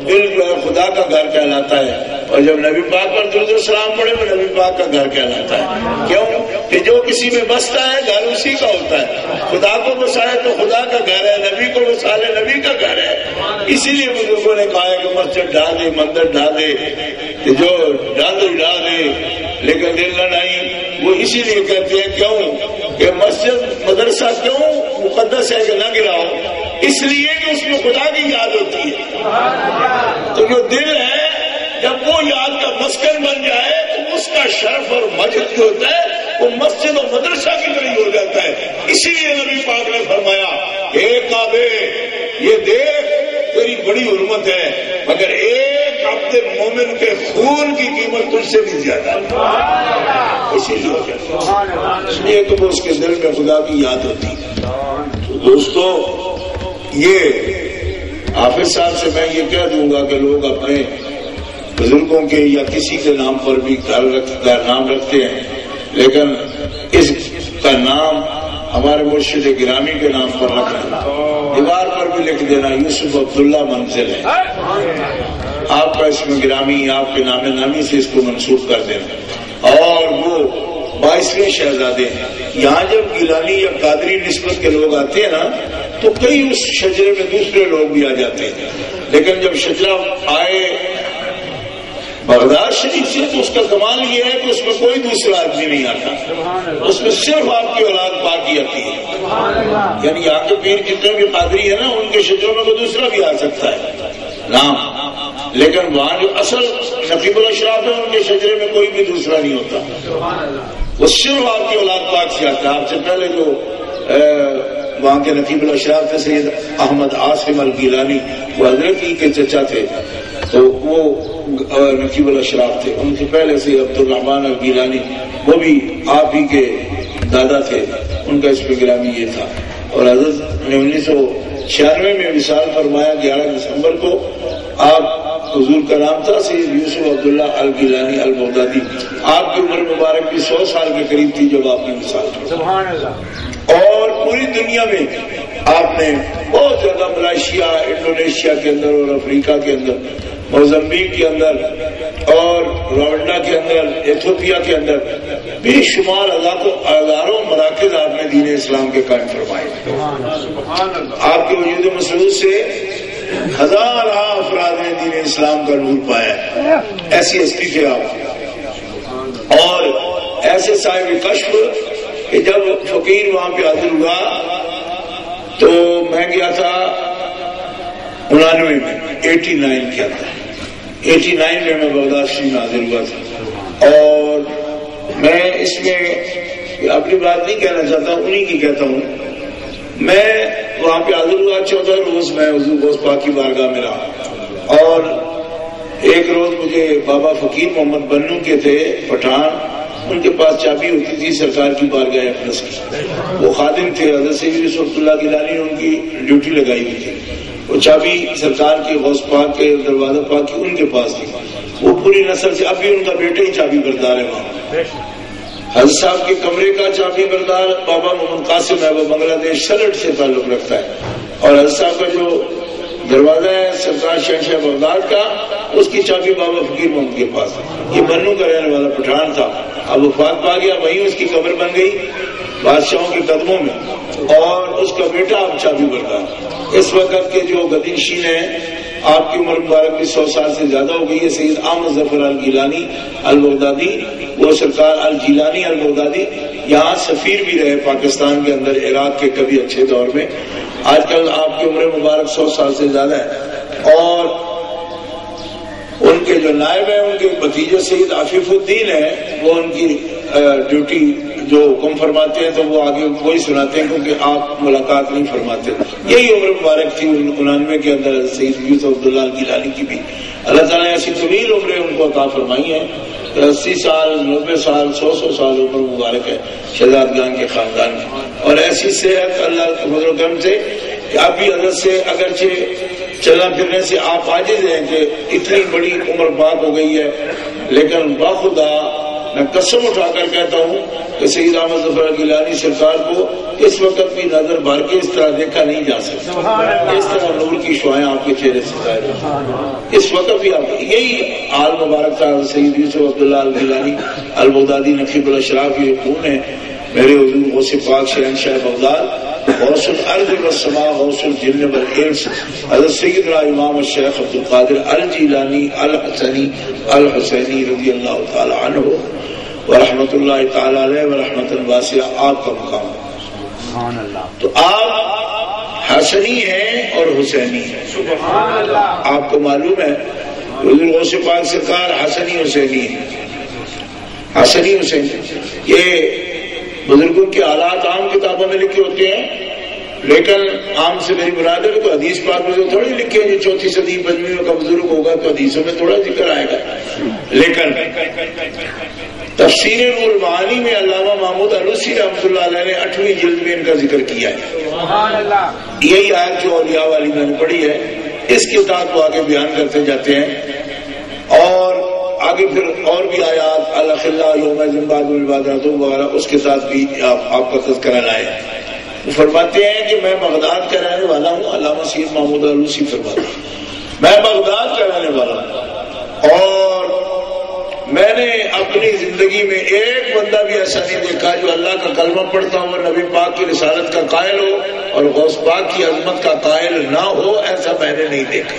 دل جو ہے خدا کا گھر کہلاتا ہے، اور جب نبی پاک پر درود و سلام پڑے تو نبی پاک کا گھر کہلاتا ہے۔ کیوں کہ جو کسی میں بستا ہے گھر اسی کا ہوتا ہے، خدا کو بسائے تو خدا کا گھر ہے، نبی کو بسا لے نبی کا گھر ہے۔ اسی لیے بزرگوں نے کہا ہے کہ مسجد ڈھا دے مندر ڈھا دے، جو ڈاندو ڈھا دے لیکن دل نہ ڈھائی، وہ اسی لیے کہتے ہیں کیوں کہ مسجد مدرسہ کیوں مقدس ہے کہ نہ گراؤ، اس لیے کہ اس میں خدا کی یاد ہوتی ہے۔ تو جو دل ہے جب وہ یاد کا مسکن بن جائے تو اس کا شرف اور مجد جو ہوتا ہے وہ مسجد اور مدرسہ کی طرح ہو جاتا ہے۔ اسی لیے نبی پاک نے فرمایا اے کعبے یہ دیکھ تیری بڑی حرمت ہے مگر ایک عبد مومن کے خون کی قیمت تجھ سے بھی زیادہ ہے، اسی لیے کہ وہ اس کے دل میں خدا کی یاد ہوتی ہے۔ تو دوستو یہ حافظ صاحب سے میں یہ کہہ دوں گا کہ لوگ اپنے بزرگوں کے یا کسی کے نام پر بھی نام رکھتے ہیں، لیکن اس کا نام ہمارے مرشد گرامی کے نام پر رکھنا، دیوار پر بھی لکھ دینا یوسف عبداللہ منزل ہے، آپ کا اسم گرامی آپ کے نام نامی سے اس کو منسوخ کر دینا۔ اور وہ 22ویں شہزادے ہیں، یہاں جب گیلانی یا قادری نسبت کے لوگ آتے ہیں نا تو کئی اس شجرے میں دوسرے لوگ بھی آ جاتے ہیں، لیکن جب شجرہ آئے بغداد شریف سے تو اس کا کمال یہ ہے کہ اس میں کوئی دوسرا آدمی نہیں آتا، اس میں صرف آپ کی اولاد باقی آتی ہے، یعنی یہاں کے پیر جتنے بھی قادری ہیں نا ان کے شجروں میں کوئی دوسرا بھی آ سکتا ہے نام، لیکن وہاں جو اصل نقیب الاشراف ہے ان کے شجرے میں کوئی بھی دوسرا نہیں ہوتا، وہ صرف آپ کی اولاد پاک سے آتا ہے۔ آپ سے پہلے جو وہاں کے نقیب الاشراف تھے سید احمد عاصم الگیلانی، وہ حضرت ہی کے چچا تھے، تو وہ نقیب الاشراف تھے، ان سے پہلے سے عبدالرحمان الگیلانی وہ بھی آپ ہی کے دادا تھے، ان کا اسم گرامی یہ تھا۔ اور حضرت نے 1996 میں وصال فرمایا 11 دسمبر کو، آپ حضور کا نام تھا سید یوسف عبداللہ الگیلانی البغدادی، آپ کی عمر مبارک بھی 100 سال کے قریب تھی جب آپ نے وصال کی۔ اور پوری دنیا میں آپ نے بہت زیادہ ملائیشیا انڈونیشیا کے اندر اور افریقہ کے اندر، موزمبیق کے اندر اور روانڈا کے اندر، ایتھوپیا کے اندر بے شمار ہزاروں مراکز آپ نے دین اسلام کے قائم فرمائے۔ آپ کے وجود مسعود سے ہزار افراد نے دین اسلام کا نور پایا، ایسی ہستی تھے آپ، اور ایسے صاحب کشف کہ جب فقیر وہاں پہ حاضر ہوا تو میں گیا تھا 89 میں 89 کے اندر 89 میں بغداد شریف حاضر ہوا تھا، اور میں اس میں اپنی بات نہیں کہنا چاہتا، انہی کی کہتا ہوں۔ میں وہاں پہ حاضر ہوا 14 روز میں حضور غوث پاک کی بارگاہ میں رہا، اور ایک روز مجھے بابا فقیر محمد بنو کے تھے پٹھان، ان کے پاس چابی ہوتی تھی سرکار کی بارگاہ اقدس کی، وہ خادم تھے، حضرت سید یوسف عبداللہ گیلانی نے ان کی ڈیوٹی لگائی ہوئی تھی، وہ چابی سرکار کے غوث پاک کے دروازہ پاک کی ان کے پاس تھی، وہ پوری نسل سے اب بھی ان کا بیٹا ہی چابی بردار ہے وہاں۔ حضرت صاحب کے کمرے کا چابی بردار بابا محمد قاسم ہے، وہ بنگلہ دیش سلٹ سے تعلق رکھتا ہے، اور حضرت صاحب کا جو دروازہ ہے سرکار شہنشاہ بغداد کا، اس کی چابی بابا فقیر محمد کے پاس ہے۔ یہ بنو کا رہنے والا پٹھان تھا، اب وفات پا گیا، وہیں اس کی قبر بن گئی بادشاہوں کے قدموں میں، اور اس کا بیٹا اب چابی بردار۔ اس وقت کے جو گدنشین ہیں، آپ کی عمر مبارک بھی 100 سال سے زیادہ ہو گئی ہے، سید احمد ظفر الگیلانی البغدادی، وہ سرکار الجیلانی البغدادی یہاں سفیر بھی رہے پاکستان کے اندر عراق کے کبھی اچھے دور میں، آج کل آپ کی عمر مبارک 100 سال سے زیادہ ہے، اور ان کے جو نائب ہیں ان کے بھتیجے سید عفیف الدین ہیں، وہ ان کی ڈیوٹی جو حکم فرماتے ہیں تو وہ آگے وہی سناتے ہیں، کیونکہ آپ ملاقات نہیں فرماتے۔ یہی عمر مبارک تھی 99 کے اندر سید یوسف عبداللہ الگیلانی کی بھی، اللہ تعالیٰ نے ایسی طویل عمریں ان کو عطا فرمائی ہیں، 80 سال 90 سال 100 سال عمر مبارک ہے شہزادگان کے خاندان میں، اور ایسی صحت اللہ کے فضل و کرم سے کہ اب بھی حضرت سے اگرچہ چلنا پھرنے سے آپ عاجز ہیں کہ اتنی بڑی عمر پاک ہو گئی ہے، لیکن باخدا میں قسم اٹھا کر کہتا ہوں کہ سید احمد ظفر گیلانی سرکار کو اس وقت بھی نظر بھر کے اس طرح دیکھا نہیں جا سکتا، اس طرح نور کی شعائیں آپ کے چہرے سے ظاہر ہوئی اس وقت بھی آپ یہی حال مبارک تھا سید یوسف عبداللہ الگیلانی البغدادی نقیب الاشراف، یہ کون ہے میرے حضور غوث پاک شہنشاہ بغداد غوث الارض والسماء غوث الجن والانس حضرت سیدنا امام الشیخ عبد القادر الجیلانی الحسنی الحسینی رضی اللہ تعالی عنہ ورحمۃ اللہ تعالی علیہ ورحمۃ واسعہ آپ کا مقام سبحان اللہ۔ تو آپ حسنی ہیں اور حسینی ہیں سبحان اللہ۔ آپ کو معلوم ہے حضور غوث پاک سرکار حسنی حسینی ہیں، حسنی حسینی یہ بزرگوں کے حالات عام کتابوں میں لکھے ہوتے ہیں، لیکن عام سے میری مراد ہے تو حدیث پاک میں تو تھوڑی لکھے ہیں، جو چوتھی صدی پنجویں کا بزرگ ہوگا تو حدیثوں میں تھوڑا ذکر آئے گا، لیکن تفسیر نور المعانی میں علامہ محمود علوسی رحمۃ اللہ علیہ نے 8ویں جلد میں ان کا ذکر کیا ہے۔ یہی آیت جو اولیاء والی میں نے پڑھی ہے اس کے ساتھ وہ آگے بیان کرتے جاتے ہیں، اور آگے پھر اور بھی آیات الاخلاء یوم بعد العبادات وغیرہ اس کے ساتھ بھی آپ کا تذکرہ لائے۔ وہ فرماتے ہیں کہ میں بغداد کا رہنے والا ہوں، علامہ سید محمود علوسی فرماتے ہیں میں بغداد کا رہنے والا ہوں، اور میں نے اپنی زندگی میں ایک بندہ بھی ایسا نہیں دیکھا جو اللہ کا کلمہ پڑھتا ہو اور نبی پاک کی رسالت کا قائل ہو اور غوث پاک کی عظمت کا قائل نہ ہو، ایسا میں نے نہیں دیکھا۔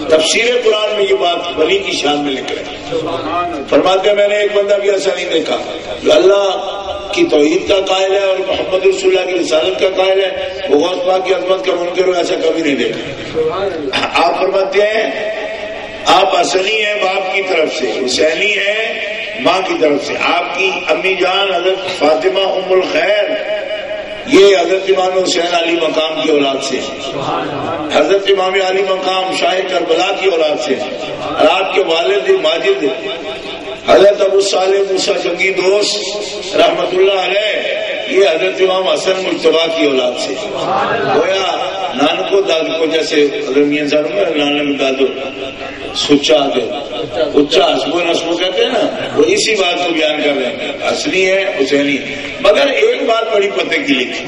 تفسیر قرآن میں یہ بات ولی کی شان میں لکھ رہے ہیں، فرماتے ہیں میں نے ایک بندہ بھی ایسا نہیں دیکھا جو اللہ کی توحید کا قائل ہے اور محمد رسول اللہ کی رسالت کا قائل ہے، وہ غوث پاک کی عظمت کا منکر ہو، ایسا کبھی نہیں دیکھا۔ آپ فرماتے ہیں آپ حسنی ہیں باپ کی طرف سے، حسینی ہیں ماں کی طرف سے، آپ کی امی جان حضرت فاطمہ ام الخیر یہ حضرت امام حسین علی مقام کی اولاد سے، حضرت امام علی مقام شاہ کربلا کی اولاد سے، اور آپ کے والد ماجد حضرت ابو صالح موسیٰ جنگی دوست رحمت اللہ علیہ یہ حضرت امام حسن مجتبیٰ کی اولاد سے، گویا نانکو دادو کو جیسے میاں صاحب نانک دادو سچا دے اچا حسبو نسبو کہتے ہیں نا، وہ اسی بات کو بیان کر رہے ہیں، اصلی ہے حسینی۔ مگر ایک بات بڑی پتے کی لکھی،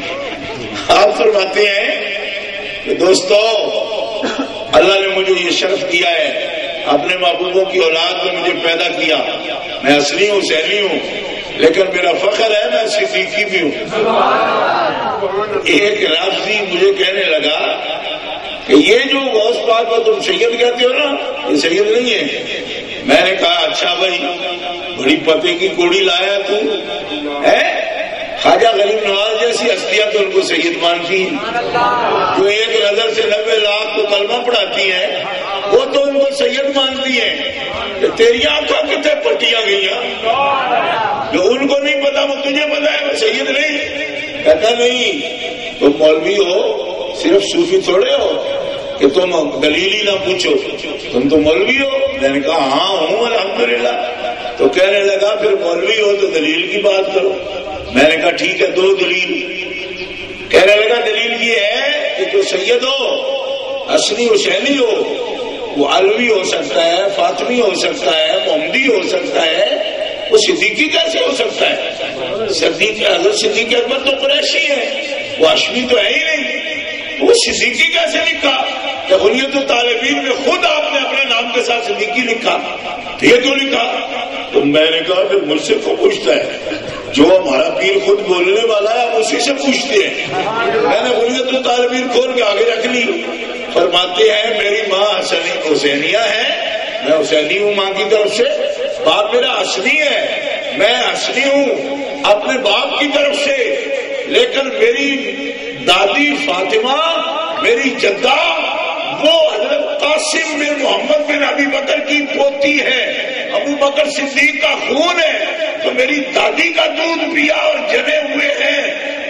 آپ فرماتے ہیں کہ دوستو اللہ نے مجھے یہ شرف دیا ہے، اپنے محبوبوں کی اولاد میں مجھے پیدا کیا، میں اصلی ہوں حسینی ہوں، لیکن میرا فخر ہے میں صدیقی بھی ہوں۔ ایک رافضی مجھے کہنے لگا کہ یہ جو غوث پاک کو تم سید کہتے ہو نا یہ سید نہیں ہے۔ میں نے کہا اچھا بھائی بڑی پتے کی کوڑی لایا تو ہے، خواجہ غریب نواز جیسی ہستیاں تو ان کو سید مانتی ہیں، جو ایک نظر سے 90 لاکھ کو کلمہ پڑھاتی ہیں وہ تو ان کو سید مانتی ہیں، تیری آنکھوں کتنے پٹیاں گئی ہیں، جو ان کو نہیں پتا وہ تجھے پتا ہے وہ سید نہیں۔ کہتا نہیں تم مولوی ہو صرف صوفی تھوڑے ہو کہ تم دلیل ہی نہ پوچھو، تم تو مولوی ہو۔ میں نے کہا ہاں ہوں الحمدللہ۔ تو کہنے لگا پھر مولوی ہو تو دلیل کی بات کرو۔ میں نے کہا ٹھیک ہے دو دلیل۔ کہنے لگا دلیل یہ ہے کہ جو سید ہو اصلی حسینی ہو وہ علوی ہو سکتا ہے، فاطمی ہو سکتا ہے، محمدی ہو سکتا ہے، وہ صدیقی کیسے ہو سکتا ہے؟ صدیق حضرت صدیق اکبر تو قریشی ہے، وہ ہاشمی تو ہے ہی نہیں، وہ صدیقی کیسے لکھا؟ کہ غنیت الطالبین میں خود آپ نے اپنے نام کے ساتھ صدیقی لکھا، یہ کیوں لکھا؟ تو میں نے کہا پھر مجھ سے کو پوچھتا ہے؟ جو ہمارا پیر خود بولنے والا ہے ہم اسی سے پوچھتے ہیں۔ میں نے غنیت الطالبین کھول کے آگے رکھ لی۔ فرماتے ہیں میری ماں حسینیہ ہے، میں حسینی ہوں ماں کی طرف سے، باپ میرا حسنی ہے، میں حسنی ہوں اپنے باپ کی طرف سے، لیکن میری دادی فاطمہ میری جدہ وہ حضرت قاسم بن محمد بن ابی بکر کی پوتی ہے، ابو بکر صدیق کا خون ہے، تو میری دادی کا دودھ پیا اور جنے ہوئے ہیں۔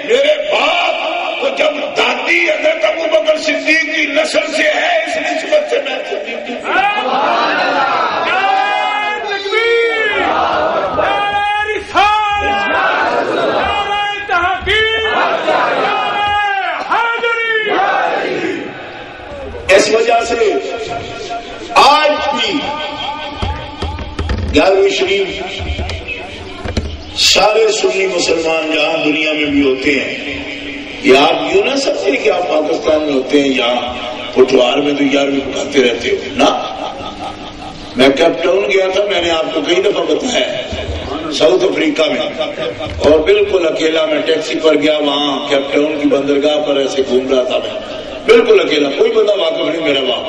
میرے باپ تو جب دادی حضرت ابو بکر صدیق کی نسل سے ہے اس نسبت سے میں صدیق اس وجہ سے آج بھی 11ویں شریف سارے سنی مسلمان جہاں دنیا میں بھی ہوتے ہیں، یہ آپ یوں نہ سمجھیں کہ آپ پاکستان میں ہوتے ہیں یہاں پٹوار میں تو 11ویں پڑھاتے رہتے ہو نا۔ میں کیپ ٹاؤن گیا تھا، میں نے آپ کو کئی دفعہ بتایا، ساؤتھ افریقہ میں، اور بالکل اکیلا میں ٹیکسی پر گیا، وہاں کیپ ٹاؤن کی بندرگاہ پر ایسے گھوم رہا تھا میں، بالکل اکیلا، کوئی بندہ واقف نہیں میرا وہاں۔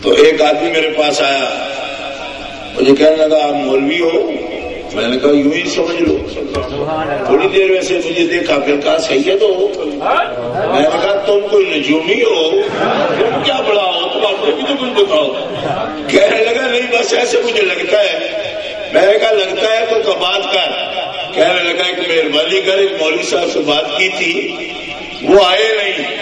تو ایک آدمی میرے پاس آیا، مجھے کہنے لگا آپ مولوی ہو؟ میں نے کہا یوں ہی سمجھ لو۔ تھوڑی دیر ویسے مجھے دیکھا، پھر کہا سید ہو؟ میں نے کہا تم کوئی نجومی ہو؟ تم کیا بڑا ہو، تم آپ کو بھی تو کچھ بتاؤ۔ کہنے لگا نہیں بس ایسے مجھے لگتا ہے۔ میں نے کہا لگتا ہے تو بات کر۔ کہنے لگا ایک مہربانی کر، ایک مولوی صاحب سے بات کی تھی، وہ آئے نہیں۔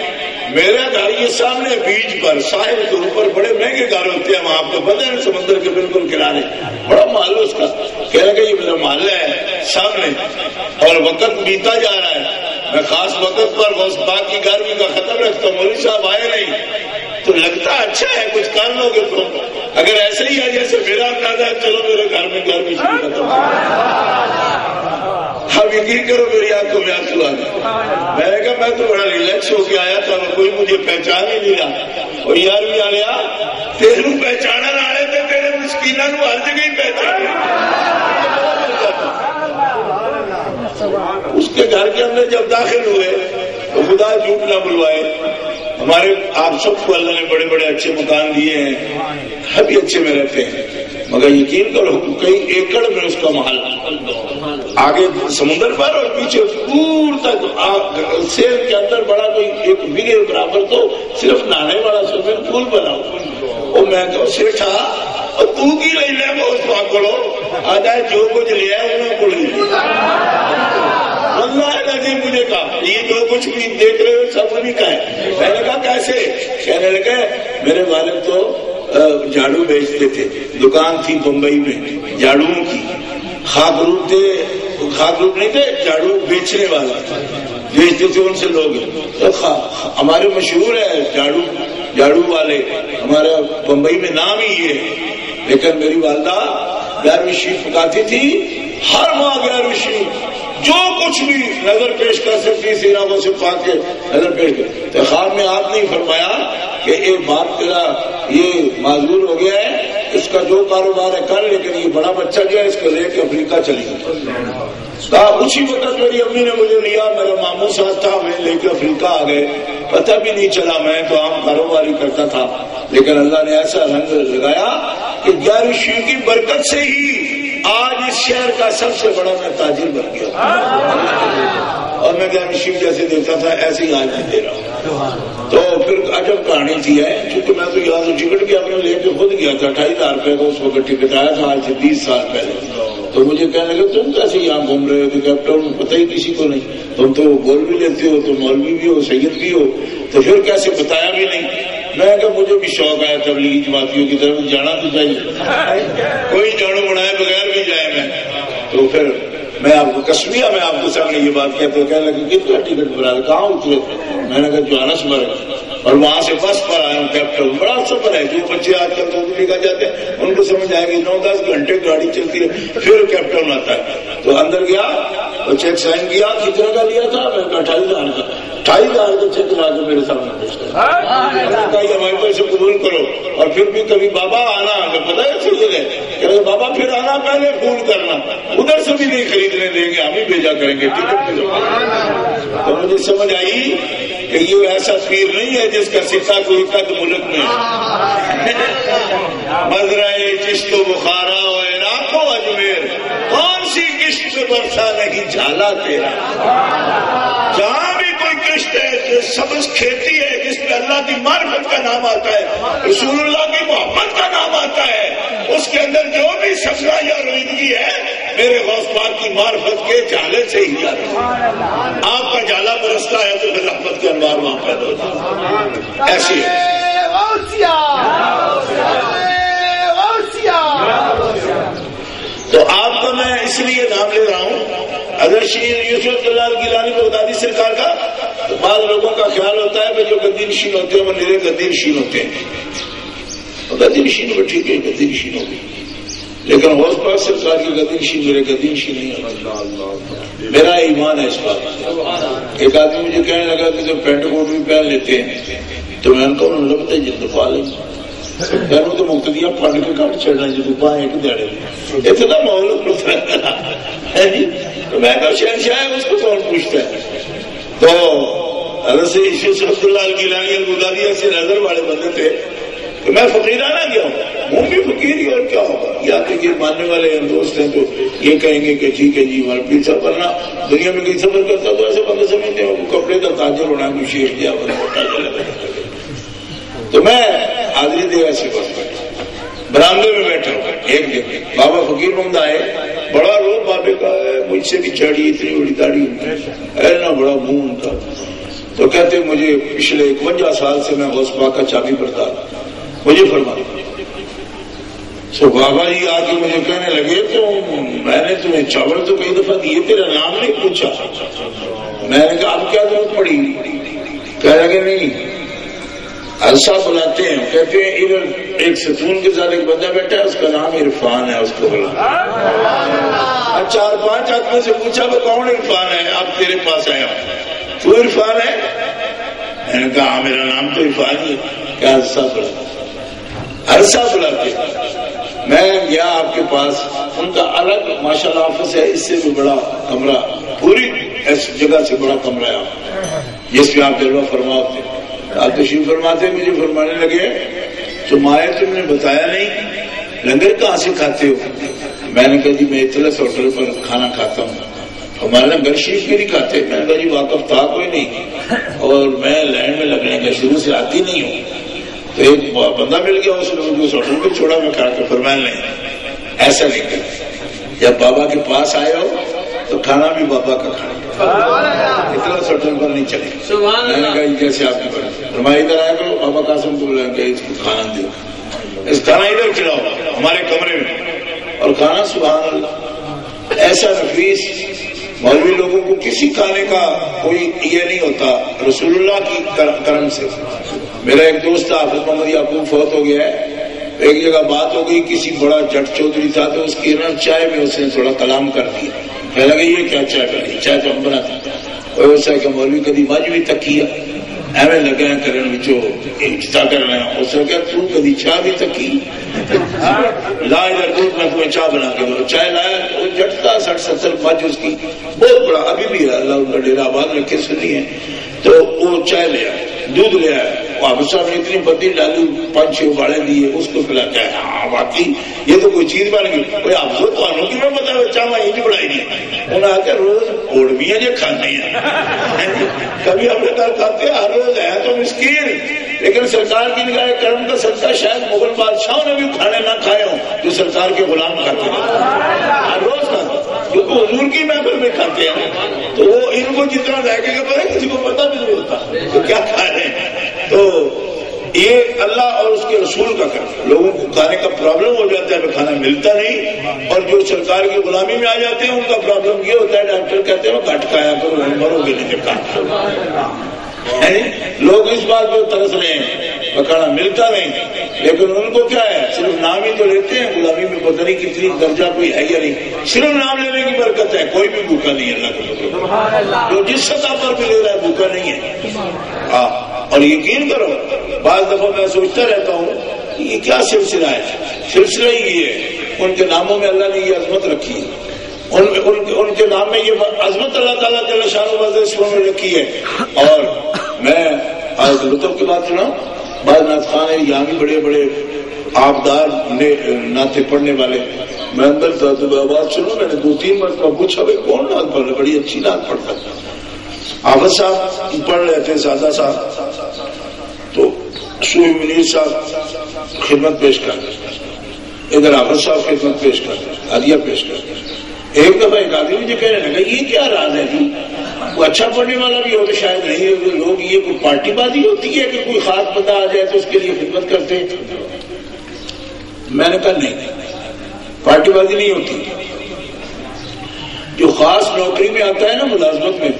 میرا گھر یہ سامنے بیچ پر ساحل کے اوپر بڑے مہنگے گھر ہوتے ہیں وہاں، آپ کو پتہ ہے سمندر کے بالکل کنارے، بڑا محل اس کا۔ کہہ رہا کہ یہ میرا محلہ ہے سامنے، اور وقت بیتا جا رہا ہے، میں خاص وقت پر بس باقی گرمی کا ختم رکھتا ہوں، مولوی صاحب آئے نہیں تو لگتا اچھا ہے کچھ کر لو گے تم، اگر ایسے ہی ہے جیسے میرا اندازہ ہے چلو میرے گھر میں گرمی شروع ختم۔ اب یقین کرو میری آنکھوں میں آنسو آ گئے۔ میں نے کہا میں تو بڑا ریلیکس ہو کے آیا تھا، کوئی مجھے پہچان ہی نہیں رہا، اور 11ویں والے تیرو پہچانا نہ آئے تھے، تیرے مسکینہ نو ہر جگہ ہی پہچانے۔ اس کے گھر کے اندر جب داخل ہوئے تو خدا جھوٹ نہ بلوائے، ہمارے آپ سب کو اللہ نے بڑے بڑے اچھے مکان دیے ہیں، ہم بھی اچھے میں رہتے ہیں، مگر یقین کرو کئی ایکڑ میں اس کا محل، آگے سمندر پر اور پیچھے دور تک سیل کے اندر بڑا کوئی ایک بگے برابر تو صرف نہانے والا سوئمنگ پول بنا ہوا۔ اور میں کہوں سیٹھا اور تو کی لے لے وہ اس وہاں کھڑو آدھا جو کچھ لیا انہوں کو لے اللہ نے مجھے کہا یہ جو کچھ بھی دیکھ رہے ہو سب انہیں کا ہے۔ میں نے کہا کیسے؟ کہنے لگے میرے والد تو جھاڑو بیچتے تھے، دکان تھی بمبئی میں جھاڑوؤں کی، خاک روپ تھے، خاک روپ نہیں تھے، جھاڑو بیچنے والا بیچتے تھے ان سے لوگ، ہمارے مشہور ہے جھاڑو والے، ہمارے بمبئی میں نام ہی یہ۔ لیکن میری والدہ 11ویں شریف پکاتی تھی، ہر ماہ 11ویں شریف جو کچھ بھی نظر پیش کر سکتی سیرابوں سے پا کے نظر پیش کر۔ تو خواب میں آپ نے فرمایا کہ ایک باپ تیرا یہ معذور ہو گیا ہے، اس کا جو کاروبار ہے کر، لیکن یہ بڑا بچہ جو ہے اس کو لے کے افریقہ چلی گئی۔ اسی وقت میری امی نے مجھے لیا، میرا ماموں ساتھ تھا، میں لے کے افریقہ آ گئے، پتہ بھی نہیں چلا، میں تو عام کاروباری کرتا تھا، لیکن اللہ نے ایسا رنگ لگایا کہ 11ویں شریف کی برکت سے ہی آج اس شہر کا سب سے بڑا میں تاجر بن گیا، اور میں 11ویں شریف جیسے دیتا تھا ایسے ہی آج بھی دے رہا ہوں۔ تو پھر عجب کہانی تھی ہے، کیونکہ میں تو یہاں سے ٹکٹ کے اپنے لے کے خود گیا تھا، 2500 روپے کا اس وقت ٹکٹ آیا تھا، آج سے 20 سال پہلے۔ تو مجھے کہنے لگے تم کیسے یہاں گھوم رہے ہو؟ تو کیپ ٹاؤن پتہ ہی کسی کو نہیں، تم تو بول بھی لیتے ہو، تم مولوی بھی ہو، سید بھی ہو، تو پھر کیسے بتایا بھی نہیں؟ میں کہ مجھے بھی شوق آیا تبلیغی جماعتیوں کی طرف جانا تو چاہیے، کوئی جاڑو بنائے بغیر بھی جائے میں۔ تو پھر میں آپ کو کشمیر میں آپ کے سامنے یہ بات کہتے ہو، کہنے لگے کتنا ٹکٹ بنا کہاں اترے؟ میں نے کہا جوہانسبرگ، اور وہاں سے بس پر آیا ہوں کیپ ٹاؤن۔ بڑا سفر ہے، جو بچے آج کل تو افریقہ جاتے ہیں ان کو سمجھ آئے گی 9-10 گھنٹے گاڑی چلتی ہے، پھر کیپ ٹاؤن آتا ہے۔ تو اندر گیا اور چیک سائن کیا، کتنے کا لیا تھا؟ میں کہا 28,000 کا۔ 28,000 کا چیک لا کے میرے سامنے پیش کر، میں نے کہا یہ ہماری طرف سے قبول کرو، اور پھر بھی کبھی بابا آنا، ہمیں پتا ہے سید ہے کہ بابا پھر آنا، پہلے فون کرنا، ادھر سے بھی نہیں خریدنے دیں گے، ہم ہی بھیجا کریں گے ٹکٹ پہ۔ تو مجھے سمجھ آئی کہ یہ ایسا پیر نہیں ہے جس کا سکہ کوئی قد ملک میں مزرعے چشت و بخارا و عراق و اجمیر، کون سی کشت پہ برسا نہیں جھالا تیرا۔ جہاں بھی کوئی کشت ہے جو سبز کھیتی ہے جس پہ اللہ کی معرفت کا نام آتا ہے، رسول اللہ کی محبت کا نام آتا ہے، اس کے اندر جو بھی سبزہ یا رویدگی ہے میرے غوث پاک کی معرفت کے جالے سے ہی آتی ہے۔ آپ کا جالا برستا ہے تو پھر رحمت کے انوار وہاں پیدا ہوتا ہے۔ ایسی ہے تو آپ کا میں اس لیے نام لے رہا ہوں حضرت شیخ یوسف جلال گیلانی بغدادی سرکار کا۔ تو بعض لوگوں کا خیال ہوتا ہے کہ جو گدی نشین ہوتے ہیں وہ نرے گدی نشین ہوتے ہیں، گدی نشین وہ ٹھیک ہے، گدی نشین ہوگی، لیکن غوث پاک سرکار کی گدنشی میرے گدنشی نہیں ہے. میرا ایمان ہے اس بات. ایک آدمی مجھے کہنے لگا کہ جب پینٹ کوٹ بھی پہن لیتے ہیں تو میں ان کو لگتا ہے جلد پا لیں گھروں تو مقتدیاں پڑھ کے کٹ چڑھنا جب پائے ایک دیڑے اتنا ماحول ہے جی. تو میں کہا شہنشاہ ہے اس کو کون پوچھتا ہے. تو حضرت سے عبد اللہ الگیلانی البغدادیہ سے نظر والے بندے تھے. تو میں فقیرانہ گیا ہوں, وہ بھی فقیر ہی اور کیا ہوگا. یا کہ یہ ماننے والے دوست ہیں تو یہ کہیں گے کہ ٹھیک ہے جی ہمارا پیچھا کرنا دنیا میں کہیں سفر کرتا تو ایسے بندے سمجھتے ہیں کپڑے کا تاجر ہونا کوئی شیخ یا تو میں حاضری دے ایسے برامدے میں بیٹھا ہوں. ایک دن بابا فقیر محمد آئے, بڑا روپ بابے کا ہے, مجھ سے بھی چڑھی اتنی بڑی داڑھی ایسا بڑا منہ ان کا. تو کہتے مجھے پچھلے 51 سال سے میں غوث پاک کا چابی بردار مجھے فرما. سو بابا جی آ کے مجھے کہنے لگے تو میں نے تمہیں چاول تو کئی دفعہ دیے, تیرا نام نہیں پوچھا. میں نے کہا اب کیا ضرورت پڑی. کہہ لگے نہیں عرصہ بلاتے ہیں, کہتے ہیں ادھر ایک ستون کے ساتھ ایک بندہ بیٹھا ہے اس کا نام عرفان ہے, اس کو بلا. 4-5 آدمی سے پوچھا وہ کون عرفان ہے, اب تیرے پاس آیا تو عرفان ہے. میں نے کہا میرا نام تو عرفان ہی ہے. کیا عرصہ بلاتے. میں گیا آپ کے پاس, ان کا الگ ماشاءاللہ آفس ہے, اس سے بھی بڑا کمرہ, پوری اس جگہ سے بڑا کمرہ ہے جس میں آپ جلوہ فرما ہوتے. آپ تشریف فرماتے, مجھے فرمانے لگے تم آئے تم نے بتایا نہیں لنگر کہاں سے کھاتے ہو. میں نے کہا جی میں اطلس ہوٹل پر کھانا کھاتا ہوں, ہمارے لنگر شریف کے نہیں کھاتے. میں نے کہا جی واقف تھا کوئی نہیں اور میں لینڈ میں لگنے کا شروع سے آتی نہیں ہوں. تو ایک بندہ مل گیا, اس نے اس ہوٹل پہ چھوڑا, میں کھا کے فرمایا نہیں ایسا نہیں کرتے. جب بابا کے پاس آئے ہو تو کھانا بھی بابا کا کھانا, اتنا ہوٹل پر نہیں چلے. میں نے کہا جیسے آپ کی بڑی فرمایا ادھر آیا کرو, بابا قاسم کو بلا کے اس کو کھانا دو, اس کھانا ادھر کھلاؤ ہمارے کمرے میں. اور کھانا سبحان اللہ ایسا نفیس. مولوی لوگوں کو کسی کھانے کا کوئی یہ نہیں ہوتا, رسول اللہ کی کرم سے. میرا ایک دوست تھا حافظ محمد یعقوب, فوت ہو گیا ہے. ایک جگہ بات ہو گئی, کسی بڑا جٹ چودھری تھا تو اس کی نا چائے میں اس نے تھوڑا کلام کر دیا. کہنے لگا یہ کیا چائے بنی, چائے تو ہم بناتے اور اس کہ مولوی کدی مجھ بھی تکی ایویں لگا کرن چا کرنا. اس نے کہا تو کدی چاہ بھی تکی لا ادھر دودھ میں تمہیں چائے بنا کے دو. چائے لایا, وہ جٹ تھا 60-70 مجھ اس کی بہت بڑا, ابھی بھی اللہ ان کا ڈیرا آباد رکھے سنی ہے. تو وہ چائے لے آیا, دودھ لے آیا, حافظ صاحب نے اتنی بدی ڈالی, 5-6 ابالے دیے, اس کو پلاتا ہے. ہاں واقعی یہ تو کوئی چیز بن گئی. کوئی افسوس تو آنوں کی میں بتا چاہ میں یہ بڑھائی نہیں. انہوں نے آ کے روز اوڑمیاں جو کھانے ہیں, کبھی اپنے گھر کھاتے ہیں, ہر روز ہے تو مسکین. لیکن سرکار کی نگاہ کرم کا صدقہ شاید مغل بادشاہوں نے بھی کھانے نہ کھائے ہوں جو سرکار کے غلام کھاتے ہیں, ہر روز کھاتے, کیونکہ حضور کی محفل میں کھاتے ہیں. تو وہ ان کو جتنا ذائقے کا پتا کسی کو پتا بھی نہیں ہوتا تو کیا کھا رہے ہیں. تو یہ اللہ اور اس کے رسول کا کرم. لوگوں کو کھانے کا پرابلم ہو جاتا ہے, کھانا ملتا نہیں, اور جو سرکار کی غلامی میں آ جاتے ہیں ان کا پرابلم یہ ہوتا ہے ڈاکٹر کہتے ہیں گھٹ کھایا کرو مرو گے نہیں جب. لوگ اس بات پہ ترس رہے ہیں کھانا ملتا نہیں, لیکن ان کو کیا ہے صرف نام ہی تو لیتے ہیں. غلامی میں پتہ نہیں کتنی درجہ کوئی ہے یا نہیں, صرف نام لینے کی برکت ہے. کوئی بھی بھوکا نہیں ہے اللہ کا, جو جس سطح پر بھی لے رہا ہے بھوکا نہیں ہے. اور یقین کرو بعض دفعہ میں سوچتا رہتا ہوں یہ کیا سلسلہ ہے. سلسلہ ہی یہ ہے ان کے ناموں میں اللہ نے یہ عظمت رکھی ہے, ان کے نام میں یہ عظمت اللہ تعالیٰ جل شانہ میں رکھی ہے. اور میں آج لطف کی بات سنا, بعض نعت خان ہیں یہاں بھی بڑے بڑے آبدار نعتیں پڑھنے والے. میں اندر تھا تو آواز سنو, میں نے 2-3 مرتبہ پوچھا بھائی کون نعت پڑھ رہا, بڑی اچھی نعت پڑھتا ہے. حافظ صاحب پڑھ رہے تھے سادہ صاحب, تو سوئی منیر صاحب خدمت پیش کر رہے, ادھر حافظ صاحب خدمت پیش کر رہے, عالیہ پیش کر رہے. ایک دفعہ ایک آدمی مجھے کہنے لگا یہ کیا راز ہے جی, وہ اچھا پڑھنے والا بھی ہو تو شاید نہیں ہے. لوگ یہ کوئی پارٹی بازی ہوتی ہے کہ کوئی خاص بندہ آ جائے تو اس کے لیے خدمت کرتے. میں نے کہا نہیں, پارٹی بازی نہیں ہوتی. جو خاص نوکری میں آتا ہے نا ملازمت میں,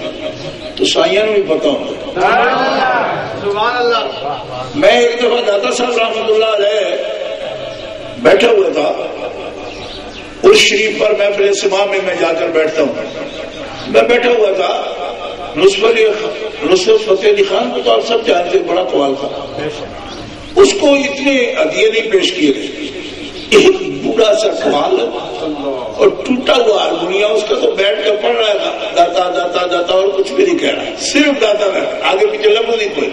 تو سائیاں بھی پتا ہوتا. میں ایک دفعہ داتا صاحب رحمۃ اللہ علیہ بیٹھا ہوا تھا, اس شریف پر محفل سما میں میں جا کر بیٹھتا ہوں. میں بیٹھا ہوا تھا. نصرت فتح علی خان کو تو آپ سب جانتے، بڑا قوال تھا. اس کو اتنے ہدیے نہیں پیش کیے گئے. ایک بوڑھا سا قوال اور ٹوٹا ہوا ہارمونیا، اس کا تو بیٹھ کر پڑھ رہا تھا داتا داتا داتا، اور کچھ بھی نہیں کہہ رہا، صرف داتا داتا، آگے پیچھے لفظ نہیں کوئی.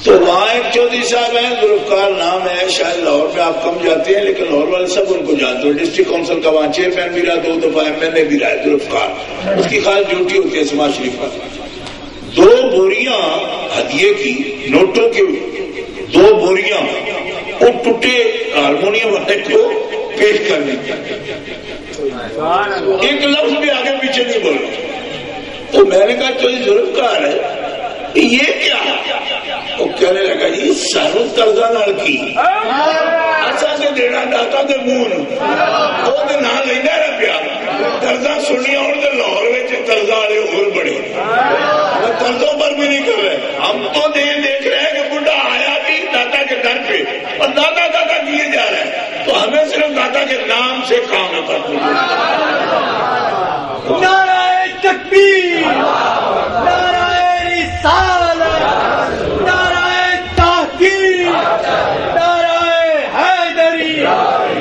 تو وہاں ایک چودھری صاحب ہیں، ذوالفقار نام ہے، شاید لاہور میں آپ کم جاتے ہیں لیکن لاہور والے سب ان کو جانتے ہیں. ڈسٹرکٹ کونسل کا وہاں چیئرمین بھی رہا، 2 دفعہ MLA بھی رہا ذوالفقار. اس کی خاص ڈیوٹی ہوتی ہے سماج شریف پر. 2 بوریاں ہدیے کی، نوٹوں کی 2 بوریاں وہ ٹوٹے ہارمونیم والے کو پیش کرنے. ایک لفظ بھی آگے پیچھے نہیں بولا. تو میں نے کہا چودھری ذوالفقار ہے یہ کیا؟ وہ کہنے لگا جی سانو ترزا لڑکی اچھا سے دینا داتا دے منہ وہ نہ لینا رہا پیا. ترزا سنیا اور لاہور میں ترزا والے اور بڑے ترزوں پر بھی نہیں کر رہے. ہم تو دیکھ رہے ہیں کہ بڈھا آیا بھی دادا کے گھر پہ اور دادا دادا کیے جا رہے ہیں، تو ہمیں صرف دادا کے نام سے کام کرتے ہیں. نعرہ تکبیر، نعرہ رسالت، نعرہ تحقیق، نعرہ حیدری،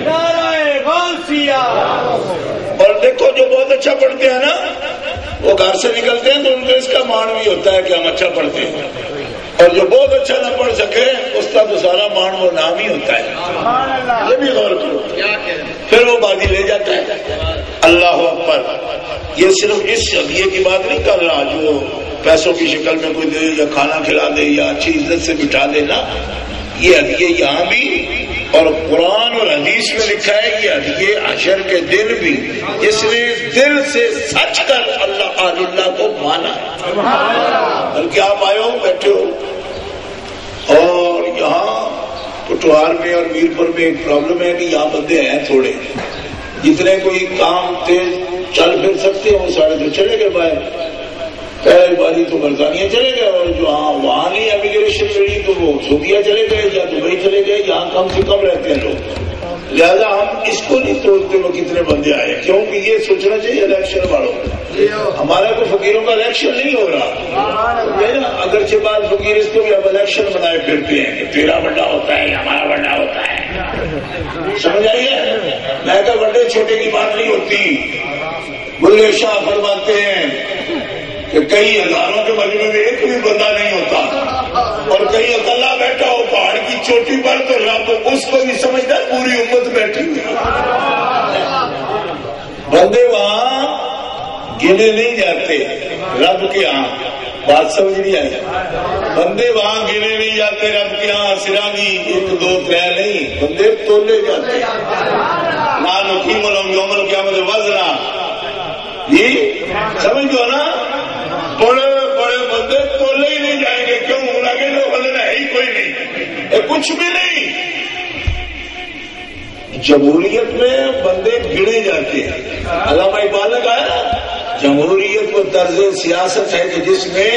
نعرہ غوثیہ. اور دیکھو جو بہت اچھا پڑھتے ہیں نا وہ گھر سے نکلتے ہیں تو ان کو اس کا مان بھی ہوتا ہے کہ ہم اچھا پڑھتے ہیں، اور جو بہت اچھا نہ پڑھ سکے اس کا تو سارا مان وہ نام ہی ہوتا ہے. یہ بھی غور کرو. پھر وہ بازی لے جاتا ہے. اللہ اکبر. یہ صرف اس ہدیے کی بات نہیں کر رہا جو پیسوں کی شکل میں کوئی دے یا کھانا کھلا دے یا اچھی عزت سے بٹھا دے نا. یہ ہدیے یہاں بھی اور قرآن اور حدیث میں لکھا ہے یہ ہدیے عشر کے دن بھی جس نے دل سے سچ کر اللہ کو مانا ہے. بلکہ آپ آئے ہو بیٹھے ہو اور یہاں پٹوار میں اور میرپور میں ایک پرابلم ہے کہ یہاں بندے ہیں تھوڑے، جتنے کوئی کام تیز چل پھر سکتے ہیں وہ سارے تو چلے گئے باہر. پہلی باری تو برطانیہ چلے گئے، اور جو وہاں نہیں امیگریشن ملی تو وہ سعودیہ چلے گئے یا دبئی چلے گئے. یہاں کم سے کم رہتے ہیں لوگ، لہذا ہم اس کو نہیں توڑتے وہ کتنے بندے آئے، کیونکہ یہ سوچنا چاہیے الیکشن والوں ہمارا تو فقیروں کا الیکشن نہیں ہو رہا. اگرچہ بعض فقیر اس کو بھی اب الیکشن بنائے پھرتے ہیں کہ تیرا بڑا ہوتا ہے ہمارا بڑا ہوتا ہے. سمجھ آئیے؟ میں کہ بڑے چھوٹے کی بات نہیں ہوتی. بلے شاہ فرماتے ہیں کہ کئی ہزاروں کے مجمع میں ایک بھی بندہ نہیں ہوتا، اور کہیں اکلا بیٹھا ہو پہاڑ کی چوٹی پر تو رب اس کو بھی سمجھتا ہے پوری امت بیٹھی ہوئی. بندے وہاں گنے نہیں جاتے رب کے ہاں. بات سمجھ نہیں آئی؟ بندے وہاں گنے نہیں جاتے رب کے ہاں. سرانگی 1 2 3 نہیں، بندے تولے جاتے. نہ نقیم یوم القیامت وزنا. جی سمجھ دو نا، بڑے بڑے بندے تولے ہی نہیں جائیں گے. کیوں؟ لگے تو وزن ہے ہی کوئی نہیں، کچھ بھی نہیں. جمہوریت میں بندے گنے جاتے ہیں. علامہ اقبال نے کہا جمہوریت وہ طرز سیاست ہے کہ جس میں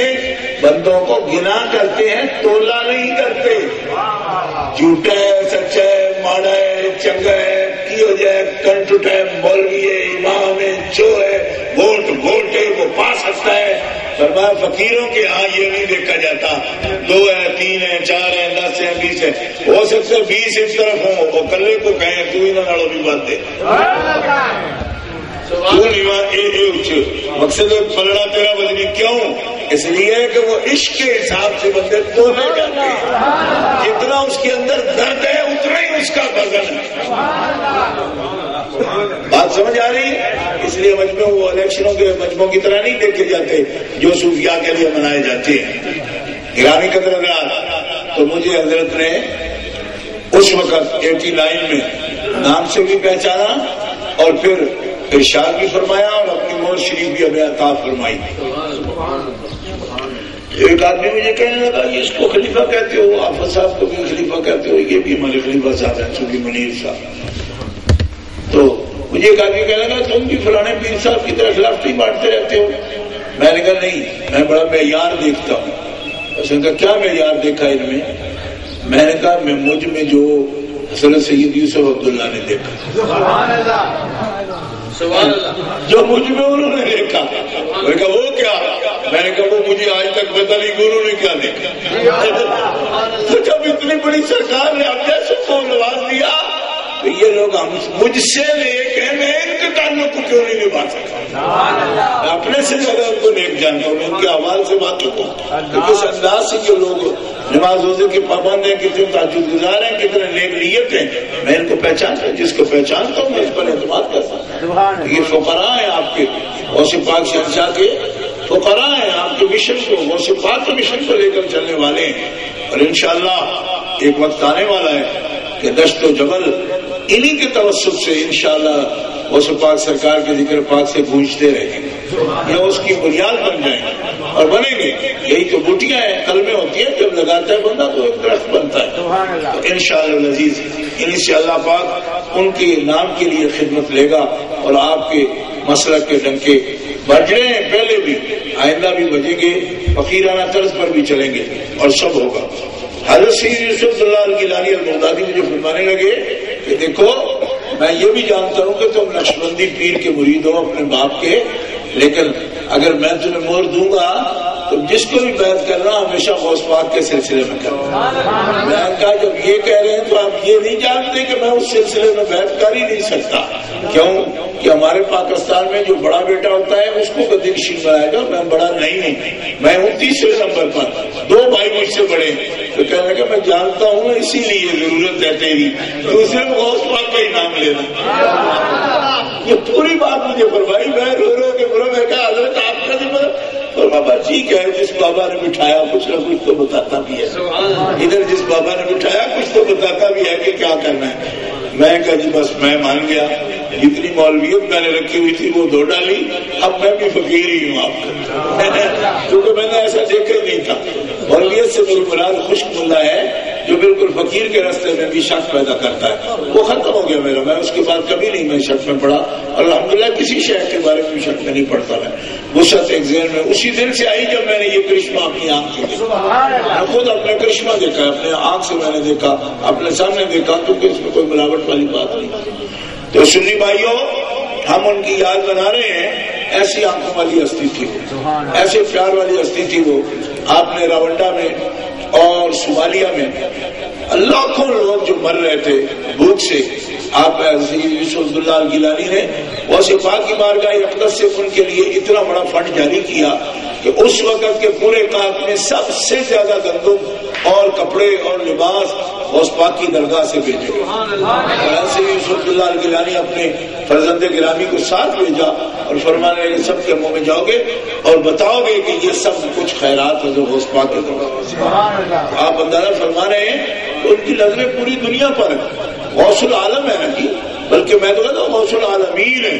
بندوں کو گنا کرتے ہیں، تولا نہیں کرتے. جھوٹا ہے، سچا ہے، ماڑا ہے، چنگا ہے، کی ہو جائے کنٹوٹ ہے، مولوی ہے، امام ہے، جو ہے ووٹ ہے وہ پا سکتا ہے. فرمایا فقیروں کے ہاں یہ نہیں دیکھا جاتا 2 ہے 3 ہے 4 ہے 10 ہے 20 ہے. ہو سکتا ہے 20 اس طرف ہوں وہ کلے کو کہیں تو ہی نہ بھی بات دے. مقصد پلڑا تیرا بدنی کیوں؟ اس لیے کہ وہ عشق کے حساب سے بندے تولے جاتے ہیں. جتنا اس کے اندر درد ہے اتنا ہی اس کا وزن ہے. بات سمجھ آ رہی ہے؟ اس لیے مجموع وہ الیکشنوں کے مجموعوں کی طرح نہیں دیکھے جاتے جو صوفیاء کے لیے منائے جاتے ہیں. گرامی قدر حضرات، تو مجھے حضرت نے اس وقت 89 میں نام سے بھی پہچانا اور پھر ارشاد بھی فرمایا اور اپنی مور شریف بھی ہمیں عطا فرمائی. ایک آدمی مجھے کہنے لگا یہ اس کو خلیفہ کہتے ہو، آفت صاحب کو بھی خلیفہ کہتے ہو، یہ بھی ہمارے خلیفہ صاحب ہیں صوفی منیر صاحب. تو مجھے ایک آدمی کہنے لگا تم بھی فلانے پیر صاحب کی طرح خلافتی بانٹتے رہتے ہو. میں نے کہا نہیں، میں بڑا معیار دیکھتا ہوں. اس نے کہا کیا معیار دیکھا ان میں؟ میں نے کہا مجھ میں جو حضرت سید یوسف عبداللہ نے دیکھا، سبحان اللہ، سبحان اللہ، جو مجھ میں انہوں نے دیکھا. میں نے کہا وہ کیا؟ میں نے کہا وہ مجھے آج تک پتا نہیں کہ انہوں نے کیا دیکھا. تو جب اتنی بڑی سرکار نے اپنے سے کو نواز دیا تو یہ لوگ مجھ سے لے کے میں ان کے تعلق کو کیوں نہیں نبھا سکتا؟ اپنے سے زیادہ ان کو نیک جانتا ہوں، ان کے اعمال سے واقف ہوں. تو کس انداز سے جو لوگ نماز روزے کے پابند ہیں، کتنے تہجد گزار ہیں، کتنے نیک نیت ہیں، میں ان کو پہچانتا ہوں. جس کو پہچانتا ہوں میں اس پر اعتماد کرتا ہوں. یہ فقراء ہیں آپ کے غوث پاک شہنشاہ کے، فقراء ہیں آپ کے مشن کو، غوث پاک کے مشن کو لے کر چلنے والے ہیں. اور انشاءاللہ ایک وقت آنے والا ہے کہ دشت و جبل انہی کے توسط سے انشاءاللہ غوث پاک سرکار کے ذکر پاک سے گونجتے رہیں گے، یا اس کی بنیاد بن جائیں گے اور بنیں گے. یہی تو بوٹیاں ہیں، کلمیں ہوتی ہیں، جب لگاتا ہے بندہ تو ایک درخت بنتا ہے. تو انشاءاللہ العزیز انہی سے اللہ پاک ان کے نام کے لیے خدمت لے گا اور آپ کے مسلک کے ڈنکے بج رہے ہیں، پہلے بھی آئندہ بھی بجیں گے، فقیرانہ طرز پر بھی چلیں گے اور سب ہوگا. حضرت سید یوسف اللہ الگیلانی البغدادی مجھے فرمانے لگے کہ دیکھو میں یہ بھی جانتا ہوں کہ تم نقشبندی پیر کے مرید ہو اپنے باپ کے، لیکن اگر میں تمہیں مہر دوں گا تو جس کو بھی بیعت کرنا ہمیشہ غوث پاک کے سلسلے میں کرنا. میں نے کہا جب یہ کہہ رہے ہیں تو آپ یہ نہیں جانتے کہ میں اس سلسلے میں بیعت کر ہی نہیں سکتا. کیوں کہ ہمارے پاکستان میں جو بڑا بیٹا ہوتا ہے اس کو گدی نشین بنائے گا. میں بڑا نہیں ہوں، میں ہوں تیسرے نمبر پر، 2 بھائی مجھ سے بڑے. تو کہنے لگا میں جانتا ہوں اسی لیے ضرورت ہے تیری دوسرے میں غوث پاک کا ہی نام لینا. یہ پوری بات مجھے فرمائی. میں رو رو کے برا میں کہا حضرت آپ کا ذمہ اور بابا ٹھیک ہے، جس بابا نے بٹھایا کچھ نہ کچھ تو بتاتا بھی ہے، ادھر جس بابا نے بٹھایا کچھ تو بتاتا بھی ہے کہ کیا کرنا ہے. میں کہا جی بس میں مان گیا، جتنی مولویت میں نے رکھی ہوئی تھی وہ دھو ڈالی، اب میں بھی فقیر ہی ہوں آپ کا، کیونکہ میں نے ایسا دیکھا ہی نہیں تھا. مولویت سے میری مراد خشک ملا ہے جو بالکل فقیر کے راستے میں بھی شک پیدا کرتا ہے، وہ ختم ہو گیا میرا. میں اس کے بعد کبھی نہیں میں شک میں پڑا، الحمدللہ کسی شہر کے بارے میں شک میں نہیں پڑتا. میں وسعت ایک ذہن میں اسی دن سے آئی جب میں نے یہ کرشمہ اپنی آنکھ سے دیکھا. میں خود اپنے کرشمہ دیکھا، اپنے آنکھ سے میں نے دیکھا، اپنے سامنے دیکھا، کیونکہ اس میں کوئی ملاوٹ والی بات نہیں. تو سنی بھائیوں ہم ان کی یاد بنا رہے ہیں. ایسی آنکھوں والی ہستی تھی وہ، ایسے پیار والی ہستی تھی وہ. آپ نے راونڈا میں اور صومالیہ میں لاکھوں لوگ جو مر رہے تھے بھوک سے، آپ یوسف اللہ الگیلانی نے غوث پاک کی بارگاہ اقدس سے ان کے لیے اتنا بڑا فنڈ جاری کیا کہ اس وقت کے پورے کاخ میں سب سے زیادہ گندم اور کپڑے اور لباس غوث پاک کی درگاہ سے بھیجے. ایسے یوسف اللہ الگیلانی اپنے فرزند گرامی کو ساتھ بھیجا اور فرمانے لگے سب کے منہ میں جاؤ گے اور بتاؤ گے کہ یہ سب کچھ خیرات ہے جو غوث پاک کے درگاہ سے. آپ اندازہ فرما رہے ہیں کہ ان کی نظریں پوری دنیا پر ہیں. غوث العالم ہے نا جی، بلکہ میں تو کہتا ہوں غوث العالمین ہے،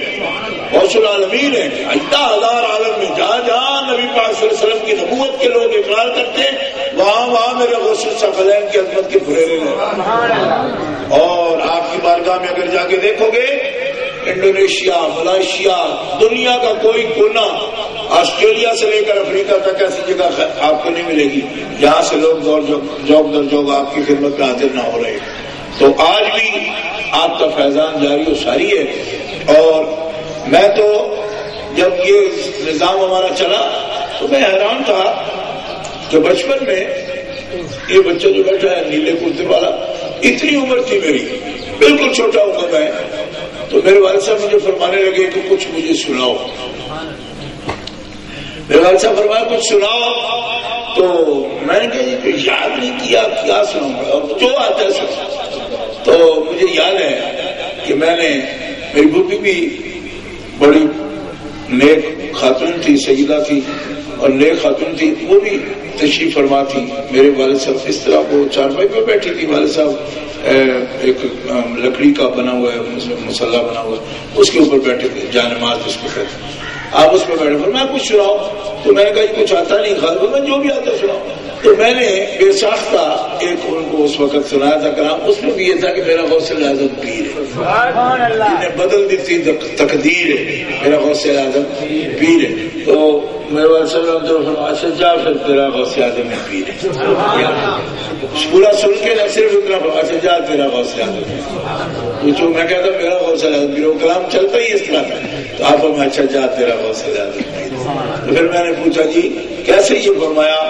غوث العالمین ہے. 10,000 عالم میں جہاں جہاں نبی پاک صلی اللہ علیہ وسلم کی نبوت کے لوگ اقرار کرتے ہیں وہاں میرے غوث الثقلین کی عظمت کے پھریرے ہیں. اور آپ کی بارگاہ میں اگر جا کے دیکھو گے انڈونیشیا، ملائیشیا، دنیا کا کوئی کونا، آسٹریلیا سے لے کر افریقہ تک ایسی جگہ آپ کو نہیں ملے گی جہاں سے لوگ جوگ در جوگ آپ کی خدمت میں حاضر نہ ہو رہے. تو آج بھی آپ کا فیضان جاری و ساری ہے. اور میں تو جب یہ نظام ہمارا چلا تو میں حیران تھا کہ بچپن میں یہ بچہ جو بیٹھا ہے نیلے کرتے والا، اتنی عمر تھی میری، بالکل چھوٹا عمر میں، تو میرے والد صاحب مجھے فرمانے لگے کہ کچھ مجھے سناؤ. میرے والد صاحب فرمایا کچھ سناؤ. تو میں نے کہا کہ یاد نہیں کیا سناؤں گا، اور جو آتا ہے سنا. تو مجھے یاد ہے کہ میں نے، میری بھوپی بھی بڑی نیک خاتون تھی، سیدہ تھی اور نیک خاتون تھی، وہ بھی تشریف فرما تھی. میرے والد صاحب اس طرح وہ چارپائی پہ بیٹھی تھی، والد صاحب ایک لکڑی کا بنا ہوا ہے مسلح بنا ہوا ہے، اس کے اوپر بیٹھے تھے، جانماز جس کو کہتے ہیں. آپ اس میں بیٹھے، میں کچھ سناؤ. تو میں نے کہا کچھ آتا نہیں خالد، میں جو بھی آتا سناؤ. تو میں نے بے ساختہ ایک ان کو اس وقت سنایا تھا کلام، اس میں بھی یہ تھا کہ میرا غوث اعظم پیر ہے، جنہیں بدل دیتی تقدیر ہے، میرا غوث اعظم پیر ہے۔ تو میرے والد صاحب اچھا جا پھر تیرا غوث اعظم پیر ہے، پورا سن کے نہ صرف اتنا اچھا جا تیرا غوث اعظم پوچھو، میں کہتا میرا غوث اعظم پیر، وہ کلام چلتا ہی اس طرح تھا، تو آپ میں اچھا جا تیرا غوث اعظم پیر۔ تو پھر میں نے پوچھا جی کیسے یہ فرمایا؟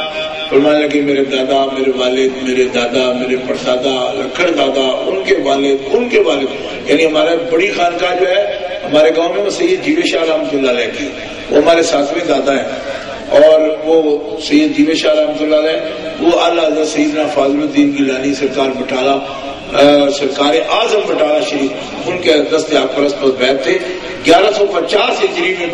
فرمانے لگے میرے دادا، میرے والد، میرے دادا، میرے پردادا، لکھڑ دادا، ان کے والد، یعنی ہمارے بڑی خانقاہ جو ہے ہمارے گاؤں میں وہ سید جیوے شاہ رحمۃ اللہ علیہ کی، وہ ہمارے ساتویں دادا ہیں، اور وہ سید جیوے شاہ رحمۃ اللہ علیہ وہ اعلیٰ حضرت سیدنا فاضل الدین گیلانی سرکار بٹالہ، سرکار اعظم بٹالہ شریف، ان کے دست اقدس پر بیعت تھے 1150 ہجری میں۔